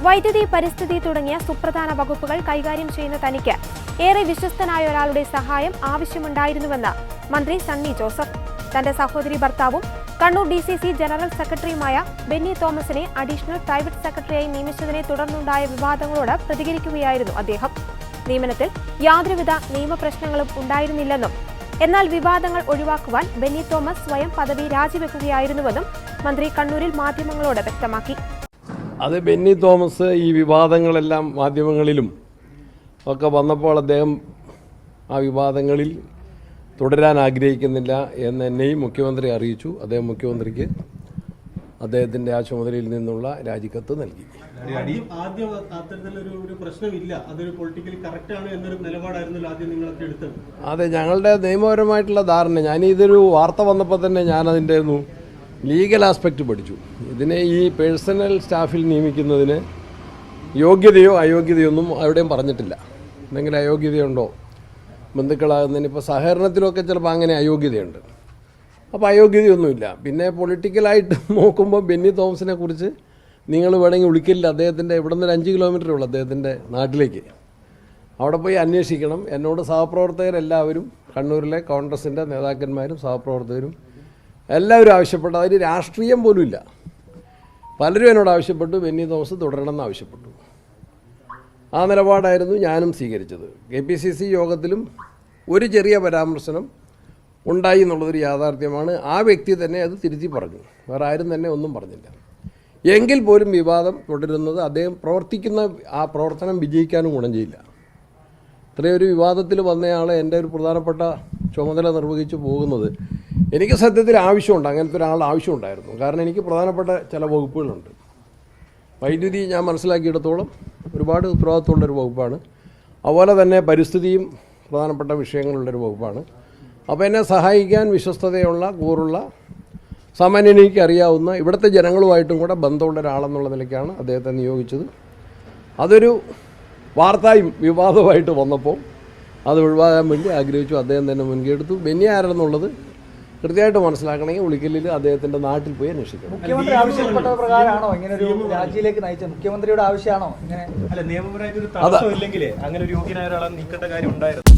വൈദ്യുതി, പരിസ്ഥിതി തുടങ്ങിയ സുപ്രധാന വകുപ്പുകൾ കൈകാര്യം ചെയ്യുന്ന തനിക്ക് ഏറെ വിശ്വസ്തനായ ഒരാളുടെ സഹായം ആവശ്യമുണ്ടായിരുന്നുവെന്ന് മന്ത്രി സണ്ണി ജോസഫ്. തന്റെ സഹോദരി ഭർത്താവും കണ്ണൂർ DCC ജനറൽ സെക്രട്ടറിയുമായ ബെന്നി തോമസിനെ അഡീഷണൽ പ്രൈവറ്റ് സെക്രട്ടറിയായി നിയമിച്ചതിനെ തുടർന്നുണ്ടായ വിവാദങ്ങളോട് പ്രതികരിക്കുകയായിരുന്നു അദ്ദേഹം. നിയമനത്തിൽ യാതൊരുവിധ നിയമപ്രശ്നങ്ങളും ഉണ്ടായിരുന്നില്ലെന്നും എന്നാൽ വിവാദങ്ങൾ ഒഴിവാക്കുവാൻ ബെന്നി തോമസ് സ്വയം പദവി രാജിവെക്കുകയായിരുന്നുവെന്നും മന്ത്രി കണ്ണൂരിൽ മാധ്യമങ്ങളോട് വ്യക്തമാക്കി. അത് ബെന്നി തോമസ് ഈ വിവാദങ്ങളെല്ലാം മാധ്യമങ്ങളിലും ഒക്കെ വന്നപ്പോൾ അദ്ദേഹം ആ വിവാദങ്ങളിൽ തുടരാൻ ആഗ്രഹിക്കുന്നില്ല എന്ന് എന്നെയും മുഖ്യമന്ത്രി അറിയിച്ചു. അദ്ദേഹം മുഖ്യമന്ത്രിക്ക് അദ്ദേഹത്തിൻ്റെ ആ ചുമതലയിൽ നിന്നുള്ള രാജിക്കത്ത് നൽകി. ആദ്യം അത്തരത്തിലൊരു പ്രശ്നമില്ല, അതൊരു പൊളിറ്റിക്കലി കറക്റ്റ് ആണ് എന്നൊരു നിലപാടായിരുന്നല്ലോ ആദ്യം നിങ്ങളൊക്കെ എടുത്തത്. അതെ, ഞങ്ങളുടെ നിയമപരമായിട്ടുള്ള ധാരണ. ഇതൊരു വാർത്ത വന്നപ്പോൾ തന്നെ ഞാനതിൻ്റെ ലീഗൽ ആസ്പെക്റ്റ് പഠിച്ചു. ഇതിനെ ഈ പേഴ്സണൽ സ്റ്റാഫിൽ നിയമിക്കുന്നതിന് യോഗ്യതയോ അയോഗ്യതയോ ഒന്നും എവിടെയും പറഞ്ഞിട്ടില്ല. എന്തെങ്കിലും അയോഗ്യതയുണ്ടോ ബന്ധുക്കളാകുന്നതിന്? ഇപ്പോൾ സഹകരണത്തിലൊക്കെ ചിലപ്പോൾ അങ്ങനെ അയോഗ്യതയുണ്ട്. അപ്പോൾ അയോഗ്യതയൊന്നുമില്ല. പിന്നെ പൊളിറ്റിക്കലായിട്ട് നോക്കുമ്പോൾ ബെന്നി തോമസിനെ കുറിച്ച് നിങ്ങൾ വേണമെങ്കിൽ വിളിക്കില്ല. അദ്ദേഹത്തിൻ്റെ ഇവിടെ നിന്ന് 5 കിലോമീറ്ററേ ഉള്ളൂ അദ്ദേഹത്തിൻ്റെ നാട്ടിലേക്ക്. അവിടെ പോയി അന്വേഷിക്കണം. എന്നോട് സഹപ്രവർത്തകരെല്ലാവരും, കണ്ണൂരിലെ കോൺഗ്രസിൻ്റെ നേതാക്കന്മാരും സഹപ്രവർത്തകരും എല്ലാവരും ആവശ്യപ്പെട്ടു. അതിന് രാഷ്ട്രീയം പോലും ഇല്ല. പലരും എന്നോട് ആവശ്യപ്പെട്ടു ബെന്നി തോമസ് തുടരണമെന്ന് ആവശ്യപ്പെട്ടു. ആ നിലപാടായിരുന്നു ഞാനും സ്വീകരിച്ചത്. KPCC യോഗത്തിലും ഒരു ചെറിയ പരാമർശനം ഉണ്ടായി എന്നുള്ളതൊരു യാഥാർത്ഥ്യമാണ്. ആ വ്യക്തി തന്നെ അത് തിരുത്തി പറഞ്ഞു. വേറെ ആരും തന്നെ ഒന്നും പറഞ്ഞില്ല. എങ്കിൽ പോലും വിവാദം തുടരുന്നത് അദ്ദേഹം പ്രവർത്തിക്കുന്ന ആ പ്രവർത്തനം വിജയിക്കാനും ഗുണം ചെയ്യില്ല. ഇത്രയൊരു വിവാദത്തിൽ വന്നയാൾ എൻ്റെ ഒരു പ്രധാനപ്പെട്ട ചുമതല നിർവഹിച്ചു പോകുന്നത് എനിക്ക് സത്യത്തിൽ ആവശ്യമുണ്ട്. അങ്ങനത്തെ ഒരാൾ ആവശ്യമുണ്ടായിരുന്നു. കാരണം എനിക്ക് പ്രധാനപ്പെട്ട ചില വകുപ്പുകളുണ്ട്. വൈദ്യുതി ഞാൻ മനസ്സിലാക്കിയിടത്തോളം ഒരുപാട് ഉത്തരവാദിത്തമുള്ളൊരു വകുപ്പാണ്. അതുപോലെ തന്നെ പരിസ്ഥിതിയും പ്രധാനപ്പെട്ട വിഷയങ്ങളുള്ളൊരു വകുപ്പാണ്. അപ്പോൾ എന്നെ സഹായിക്കാൻ വിശ്വസ്തതയുള്ള കൂറുള്ള സാമാന്യനിക്ക് അറിയാവുന്ന ഇവിടുത്തെ ജനങ്ങളുമായിട്ടും കൂടെ ബന്ധമുള്ള ഒരാളെന്നുള്ള നിലയ്ക്കാണ് അദ്ദേഹത്തെ നിയോഗിച്ചത്. അതൊരു വാർത്തയും വിവാദമായിട്ട് വന്നപ്പോൾ അത് ഒഴിവാക്കാൻ വേണ്ടി ആഗ്രഹിച്ചു. അദ്ദേഹം തന്നെ മുൻകൈ എടുത്തു. ബെന്നി ആരെന്നുള്ളത് കൃത്യമായിട്ട് മനസ്സിലാക്കണമെങ്കിൽ ഉളിക്കലിൽ അദ്ദേഹത്തിൻ്റെ നാട്ടിൽ പോയി അന്വേഷിക്കണം. മുഖ്യമന്ത്രി ആവശ്യപ്പെട്ട പ്രകാരമാണോ ഇങ്ങനെ ഒരു രാജിയിലേക്ക് നയിച്ചത്? മുഖ്യമന്ത്രിയുടെ ആവശ്യമാണോ ഇങ്ങനെ? അല്ല, നിയമപരമായിട്ടൊരു തടസ്സമില്ലെങ്കിൽ അങ്ങനെ ഒരു യോഗ്യനായ ഒരാളെ നീക്കേണ്ട കാര്യം ഉണ്ടായിരുന്നു.